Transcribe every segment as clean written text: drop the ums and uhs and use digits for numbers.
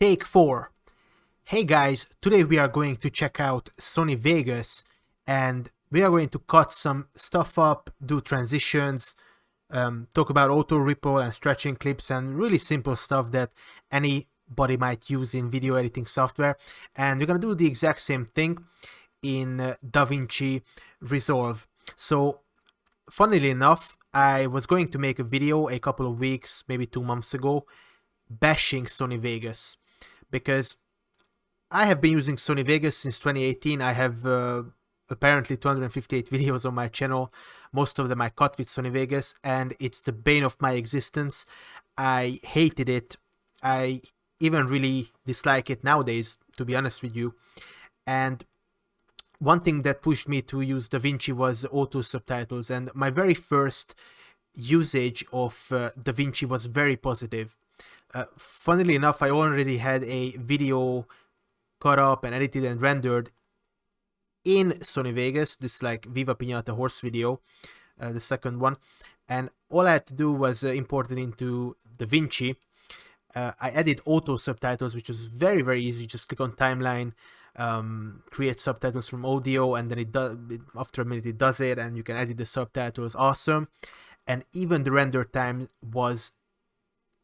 Take 4. Hey guys, today we are going to check out Sony Vegas and we are going to cut some stuff up, do transitions, talk about auto ripple and stretching clips and really simple stuff that anybody might use in video editing software. And we're gonna do the exact same thing in DaVinci Resolve. So funnily enough, I was going to make a video a couple of weeks, maybe 2 months ago, bashing Sony Vegas because I have been using Sony Vegas since 2018. I have apparently 258 videos on my channel. Most of them I cut with Sony Vegas, and it's the bane of my existence. I hated it. I even really dislike it nowadays, to be honest with you. And one thing that pushed me to use DaVinci was auto subtitles, and my very first usage of DaVinci was very positive. Funnily enough, I already had a video cut up and edited and rendered in Sony Vegas, this like Viva Pinata horse video, the second one, and all I had to do was import it into DaVinci. I added auto subtitles, which was very easy. Just click on timeline, create subtitles from audio, and then after a minute it does it, and you can edit the subtitles. Awesome. And even the render time was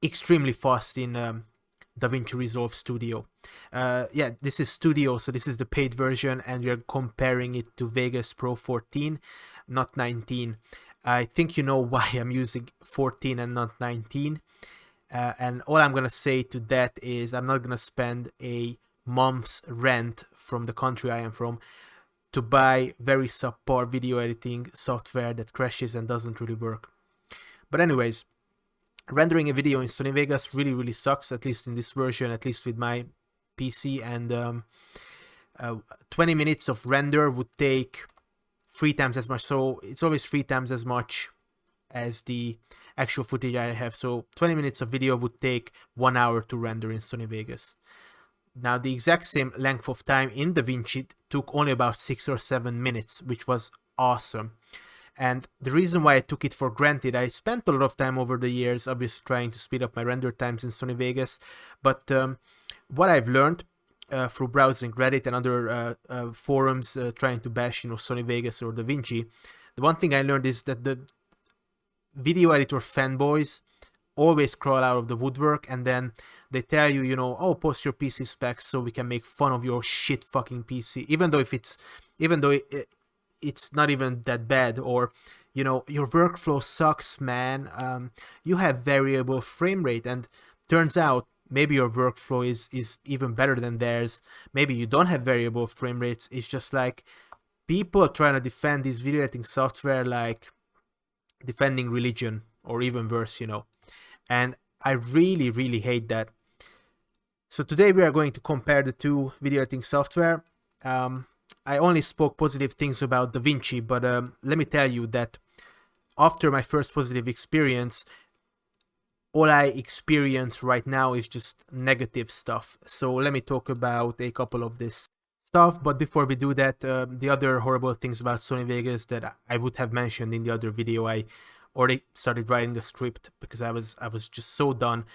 extremely fast in DaVinci Resolve Studio. Yeah, this is Studio, so this is the paid version, and we're comparing it to Vegas Pro 14, not 19. I think you know why I'm using 14 and not 19. And all I'm gonna say to that is I'm not gonna spend a month's rent from the country I am from to buy very subpar video editing software that crashes and doesn't really work. But anyways, rendering a video in Sony Vegas really sucks, at least in this version, at least with my PC, and 20 minutes of render would take 3 times as much, so it's always 3 times as much as the actual footage I have. So 20 minutes of video would take 1 hour to render in Sony Vegas. Now the exact same length of time in DaVinci took only about 6 or 7 minutes, which was awesome. And the reason why I took it for granted, I spent a lot of time over the years obviously trying to speed up my render times in Sony Vegas, but what I've learned through browsing Reddit and other forums trying to bash Sony Vegas or DaVinci, the one thing I learned is that the video editor fanboys always crawl out of the woodwork, and then they tell you, oh, post your PC specs so we can make fun of your shit fucking PC, even though it's not even that bad, or your workflow sucks, man. You have variable frame rate, and turns out maybe your workflow is even better than theirs. Maybe you don't have variable frame rates. It's just like people trying to defend this video editing software like defending religion, or even worse, and I really hate that. So today we are going to compare the two video editing software. I only spoke positive things about DaVinci, but let me tell you that after my first positive experience, all I experience right now is just negative stuff. So let me talk about a couple of this stuff. But before we do that, the other horrible things about Sony Vegas that I would have mentioned in the other video, I already started writing the script because I was just so done.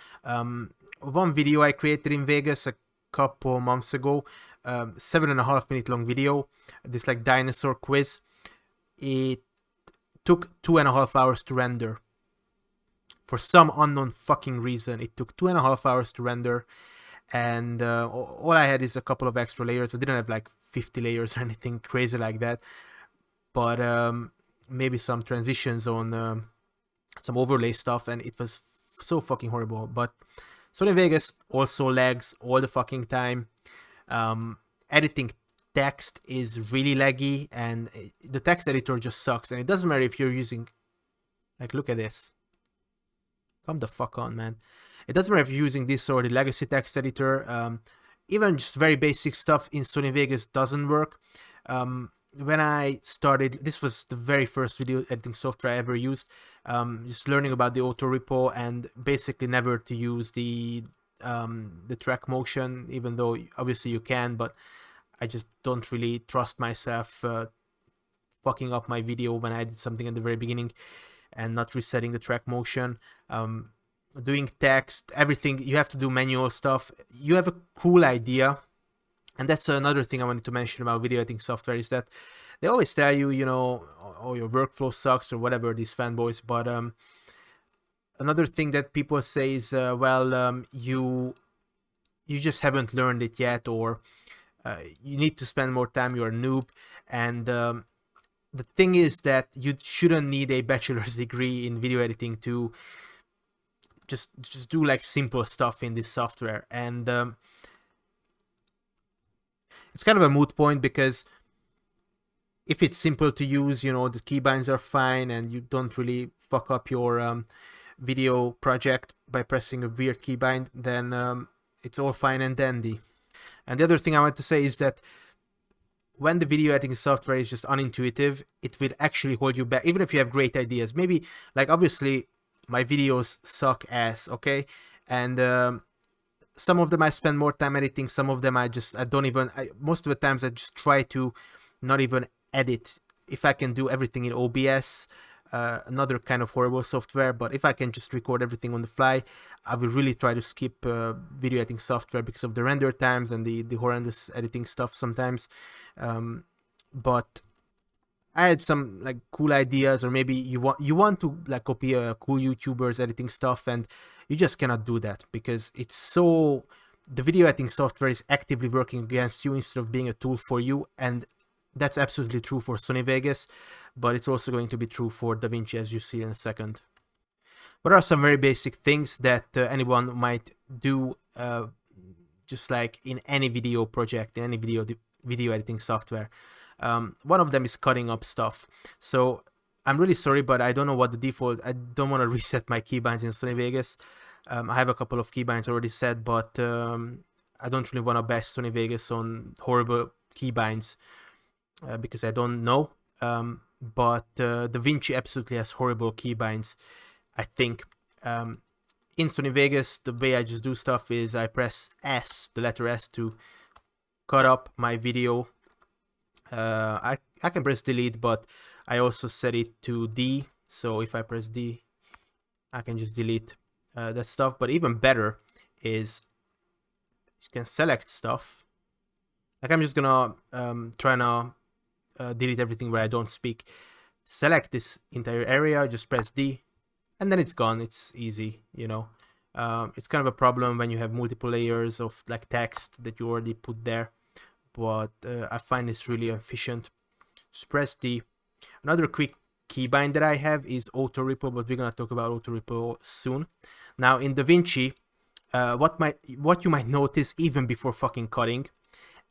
One video I created in Vegas a couple months ago, 7.5 minute long video, this like dinosaur quiz. It took 2.5 hours to render. For some unknown fucking reason, it took 2.5 hours to render, and all I had is a couple of extra layers. I didn't have like 50 layers or anything crazy like that, but maybe some transitions on some overlay stuff, and it was so fucking horrible. But Sony Vegas also lags all the fucking time. Editing text is really laggy, and the text editor just sucks. And it doesn't matter if you're using, like, look at this. Come the fuck on, man. It doesn't matter if you're using this or the legacy text editor. Even just very basic stuff in Sony Vegas doesn't work. When I started, this was the very first video editing software I ever used. Just learning about the auto ripple, and basically never to use the track motion, even though obviously you can, but I just don't really trust myself fucking up my video when I did something at the very beginning and not resetting the track motion. doing text, everything. You have to do manual stuff. You have a cool idea. And that's another thing I wanted to mention about video editing software, is that they always tell you, you know, oh, your workflow sucks or whatever, these fanboys. But another thing that people say is, you just haven't learned it yet, or you need to spend more time, you're a noob. And the thing is that you shouldn't need a bachelor's degree in video editing to just do like simple stuff in this software. And it's kind of a moot point, because if it's simple to use, you know, the keybinds are fine, and you don't really fuck up your video project by pressing a weird keybind, then it's all fine and dandy. And the other thing I want to say is that when the video editing software is just unintuitive, it will actually hold you back, even if you have great ideas. Maybe, like, obviously my videos suck ass, okay? And some of them I spend more time editing, some of them most of the times I just try to not even edit. If I can do everything in OBS, another kind of horrible software, but if I can just record everything on the fly, I will really try to skip video editing software because of the render times and the horrendous editing stuff sometimes. But I had some like cool ideas, or maybe you want to like copy a cool YouTuber's editing stuff, and you just cannot do that because the video editing software is actively working against you instead of being a tool for you. And that's absolutely true for Sony Vegas, but it's also going to be true for DaVinci, as you see in a second. What are some very basic things that anyone might do, just like in any video project, in any video editing software? One of them is cutting up stuff. So I'm really sorry, but I don't know what the default. I don't want to reset my keybinds in Sony Vegas. I have a couple of keybinds already set, but I don't really want to bash Sony Vegas on horrible keybinds because I don't know. But DaVinci absolutely has horrible keybinds, I think. In Sony Vegas, the way I just do stuff is I press S, the letter S, to cut up my video. I can press delete, but I also set it to D, so if I press D, I can just delete that stuff. But even better is you can select stuff. Like I'm just gonna try to delete everything where I don't speak. Select this entire area, just press D, and then it's gone. It's easy, you know. It's kind of a problem when you have multiple layers of like text that you already put there, but I find this really efficient. Just press D. Another quick keybind that I have is auto ripple, but we're gonna talk about auto ripple soon. Now in DaVinci, what you might notice even before fucking cutting,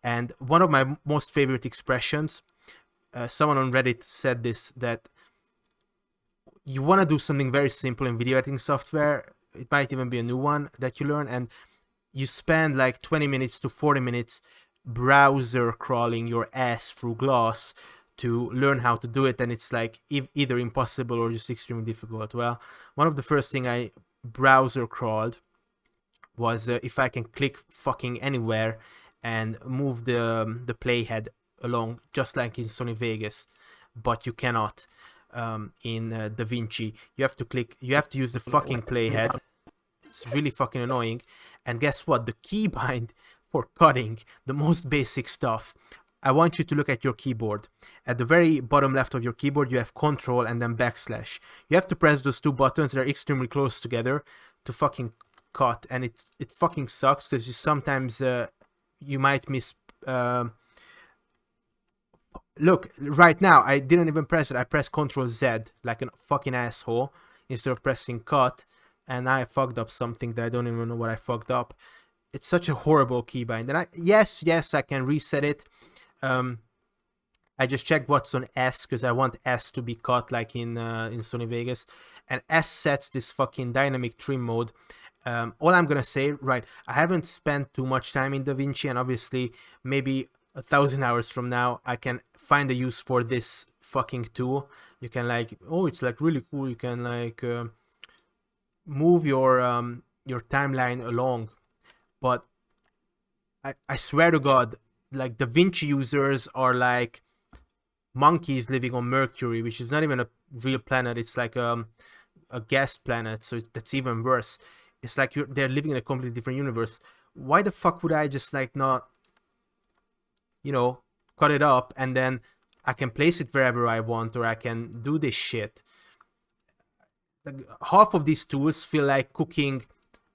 and one of my most favorite expressions, someone on Reddit said this, that you want to do something very simple in video editing software. It might even be a new one that you learn, and you spend like 20 minutes to 40 minutes browser crawling your ass through Gloss to learn how to do it, and it's like either impossible or just extremely difficult. Well, one of the first thing I browser crawled was if I can click fucking anywhere and move the playhead along, just like in Sony Vegas, but you cannot in DaVinci. You have to use the fucking playhead. It's really fucking annoying. And guess what? The keybind for cutting, the most basic stuff, I want you to look at your keyboard. At the very bottom left of your keyboard, you have Control and then backslash. You have to press those two buttons that are extremely close together to fucking cut, and it fucking sucks because sometimes you might miss. Look, right now I didn't even press it. I pressed Control Z like a fucking asshole instead of pressing cut, and I fucked up something that I don't even know what I fucked up. It's such a horrible keybind, and yes, I can reset it. I just checked what's on S because I want S to be cut like in Sony Vegas, and S sets this fucking dynamic trim mode. All I'm gonna say, right, I haven't spent too much time in DaVinci, and obviously maybe 1,000 hours from now I can find a use for this fucking tool. You can like, oh, it's like really cool. You can like move your timeline along, but I swear to God, like DaVinci users are like monkeys living on Mercury, which is not even a real planet. It's like a gas planet, so that's even worse. It's like they're living in a completely different universe. Why the fuck would I just like not, you know, cut it up and then I can place it wherever I want, or I can do this shit. Like, half of these tools feel like cooking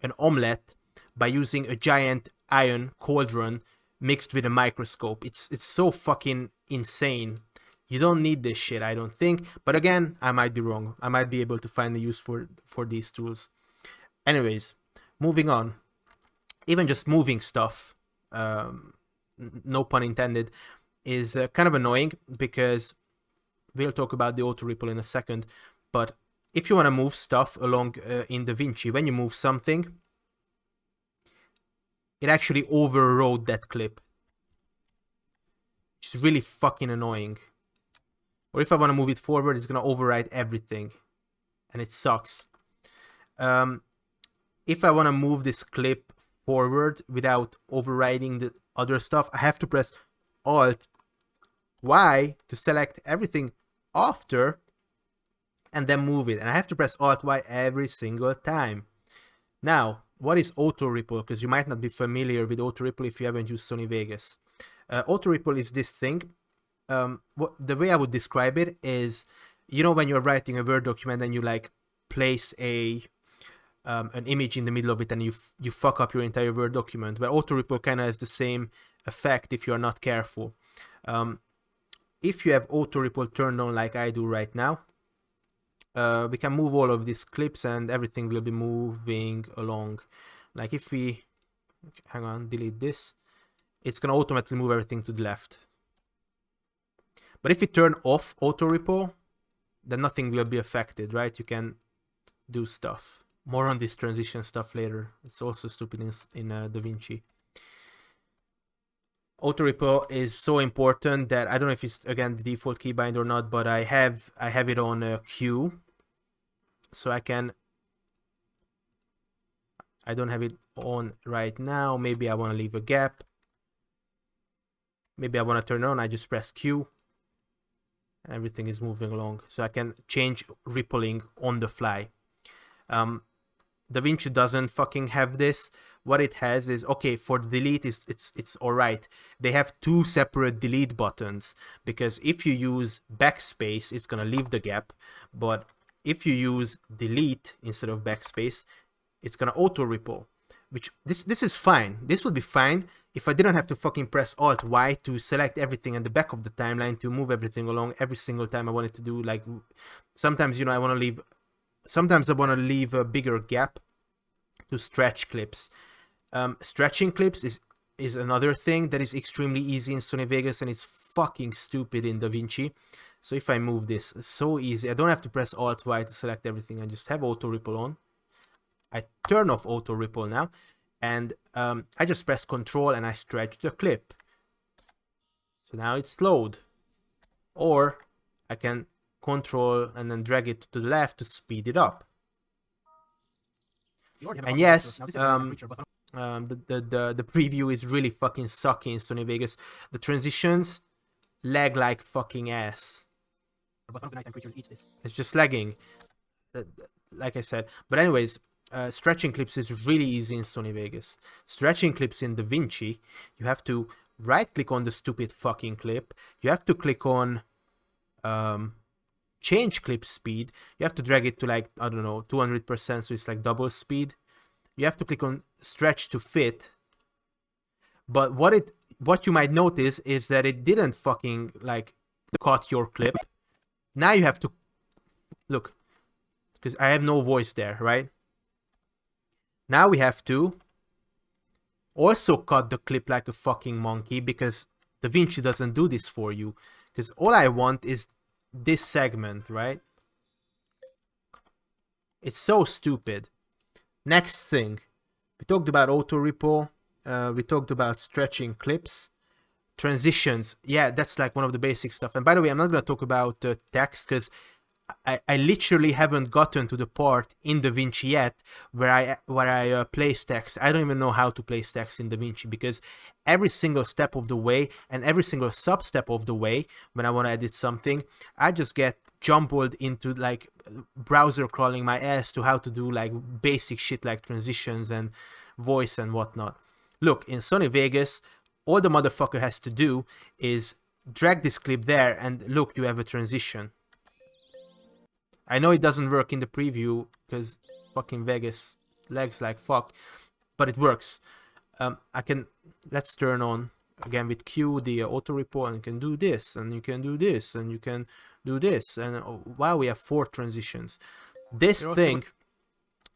an omelette by using a giant iron cauldron mixed with a microscope. It's so fucking insane. You don't need this shit, I don't think. But again, I might be wrong. I might be able to find a use for these tools. Anyways, moving on. Even just moving stuff, no pun intended, is kind of annoying, because we'll talk about the auto ripple in a second. But if you want to move stuff along in DaVinci, when you move something, it actually overrode that clip, which is really fucking annoying. Or if I want to move it forward, it's going to override everything, and it sucks. If I want to move this clip forward without overriding the other stuff, I have to press Alt Y to select everything after and then move it, and I have to press Alt Y every single time. Now, what is auto ripple? Because you might not be familiar with auto ripple if you haven't used Sony Vegas. Auto ripple is this thing. The way I would describe it is, you know, when you're writing a Word document and you like place an image in the middle of it and you fuck up your entire Word document. Well, auto ripple kind of has the same effect if you're not careful. If you have auto ripple turned on like I do right now, we can move all of these clips and everything will be moving along. Like if we, hang on, delete this, it's gonna automatically move everything to the left. But if we turn off auto ripple, then nothing will be affected, right? You can do stuff. More on this transition stuff later. It's also stupid in DaVinci. Auto ripple is so important that I don't know if it's again the default keybind or not, but I have it on Q, so I don't have it on right now. Maybe I want to leave a gap. Maybe I want to turn it on. I just press Q. Everything is moving along, so I can change rippling on the fly. DaVinci doesn't fucking have this. What it has is, okay, for delete it's all right. They have two separate delete buttons, because if you use backspace, it's gonna leave the gap, but if you use delete instead of backspace, it's gonna auto ripple. Which this is fine. This would be fine if I didn't have to fucking press Alt Y to select everything at the back of the timeline to move everything along every single time I wanted to do. Like sometimes, you know, sometimes I want to leave a bigger gap to stretch clips. Stretching clips is another thing that is extremely easy in Sony Vegas, and it's fucking stupid in DaVinci. So if I move this, it's so easy. I don't have to press Alt Y to select everything. I just have auto ripple on. I turn off auto ripple now, and I just press Control and I stretch the clip. So now it's slowed. Or I can Control and then drag it to the left to speed it up. And yes, the preview is really fucking sucky in Sony Vegas. The transitions lag like fucking ass. It's just lagging, like I said. But anyways, stretching clips is really easy in Sony Vegas. Stretching clips in DaVinci, you have to right click on the stupid fucking clip. You have to click on change clip speed. You have to drag it to like, I don't know, 200%, so it's like double speed. You have to click on stretch to fit. But what you might notice is that it didn't fucking like cut your clip. Now you have to look, because I have no voice there, right? Now we have to also cut the clip like a fucking monkey, because DaVinci doesn't do this for you. Because all I want is this segment, right? It's so stupid. Next thing, we talked about auto ripple, we talked about stretching clips, transitions. Yeah, that's like one of the basic stuff. And by the way, I'm not gonna talk about text, because I literally haven't gotten to the part in DaVinci yet where I place text. I don't even know how to place text in DaVinci, because every single step of the way and every single sub step of the way, when I want to edit something, I just get jumbled into like browser crawling my ass to how to do like basic shit like transitions and voice and whatnot. Look, in Sony Vegas, all the motherfucker has to do is drag this clip there, and look, you have a transition. I know it doesn't work in the preview because fucking Vegas lags like fuck, but it works. Let's turn on again with Q the auto report, and you can do this, and you can do this, and you can do this, and wow, we have 4 transitions. This thing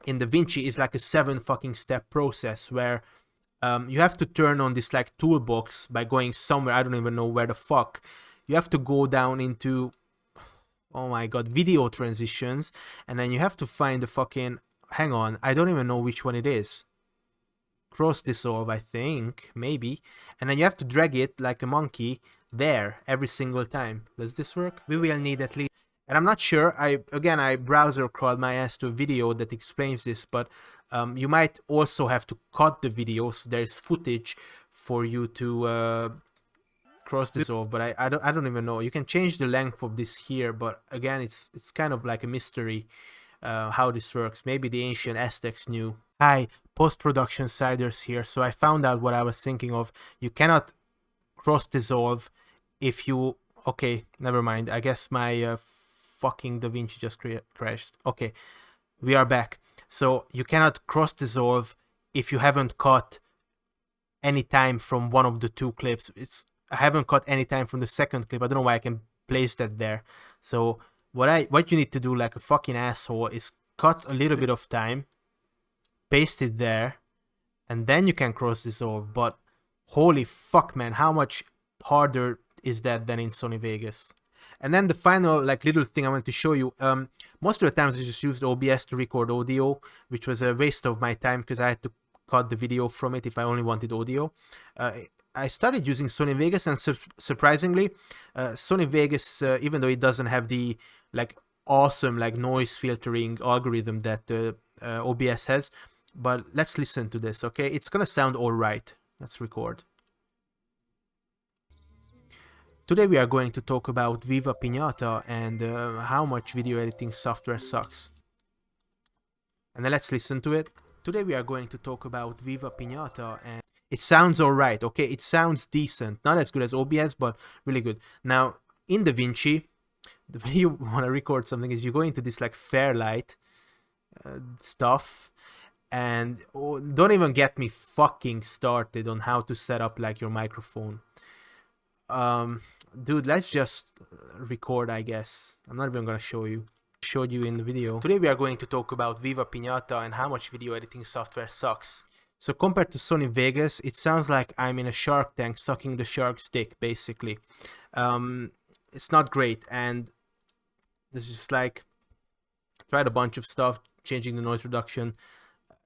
in DaVinci is like a 7 fucking step process where you have to turn on this like toolbox by going somewhere, I don't even know where the fuck. You have to go down into, oh my god, video transitions, and then you have to find the fucking, hang on, I don't even know which one it is. Cross dissolve, I think, maybe. And then you have to drag it like a monkey there every single time. Does this work? We will need at least, and I'm not sure, I browser crawled my ass to a video that explains this, but you might also have to cut the video so there's footage for you to cross dissolve, but I don't even know. You can change the length of this here, but again, it's kind of like a mystery how this works. Maybe the ancient Aztecs knew. Hi, post-production Siders here. So I found out what I was thinking of. You cannot cross dissolve if you, okay, never mind. I guess my fucking DaVinci just crashed. Okay, we are back. So you cannot cross dissolve if you haven't cut any time from one of the 2 clips. I haven't cut any time from the second clip. I don't know why I can place that there. So what you need to do like a fucking asshole is cut a little bit of time, paste it there, and then you can cross dissolve. But holy fuck, man, how much harder is that than in Sony Vegas? And then the final like little thing I wanted to show you, most of the times I just used OBS to record audio, which was a waste of my time because I had to cut the video from it if I only wanted audio. I started using Sony Vegas, and surprisingly, Sony Vegas, even though it doesn't have the like awesome like noise filtering algorithm that OBS has, but let's listen to this, okay? It's gonna sound alright. Let's record. Today we are going to talk about Viva Pinata and how much video editing software sucks. And then let's listen to it. Today we are going to talk about Viva Pinata, and it sounds alright, okay? It sounds decent. Not as good as OBS, but really good. Now, in DaVinci, the way you want to record something is you go into this like Fairlight stuff, and don't even get me fucking started on how to set up like your microphone. Dude, let's just record, I guess. I'm not even gonna show you. Showed you in the video. Today we are going to talk about Viva Pinata and how much video editing software sucks. So compared to Sony Vegas, it sounds like I'm in a shark tank sucking the shark's dick, basically. It's not great, and this is just like, tried a bunch of stuff, changing the noise reduction.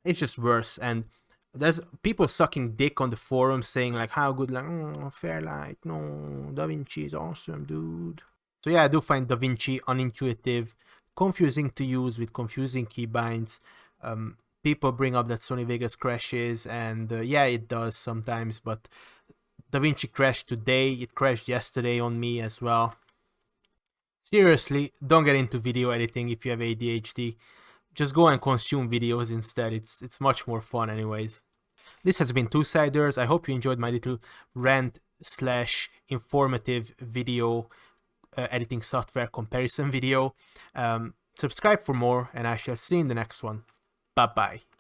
It's just worse, and there's people sucking dick on the forum saying like how good, like, oh, Fairlight, no, DaVinci is awesome, dude. So yeah, I do find DaVinci unintuitive, confusing to use with confusing keybinds. People bring up that Sony Vegas crashes, and yeah, it does sometimes, but DaVinci crashed today, it crashed yesterday on me as well. Seriously, don't get into video editing if you have ADHD. Just go and consume videos instead. It's much more fun anyways. This has been Two Siders. I hope you enjoyed my little rant / informative video editing software comparison video. Subscribe for more, and I shall see you in the next one. Bye bye.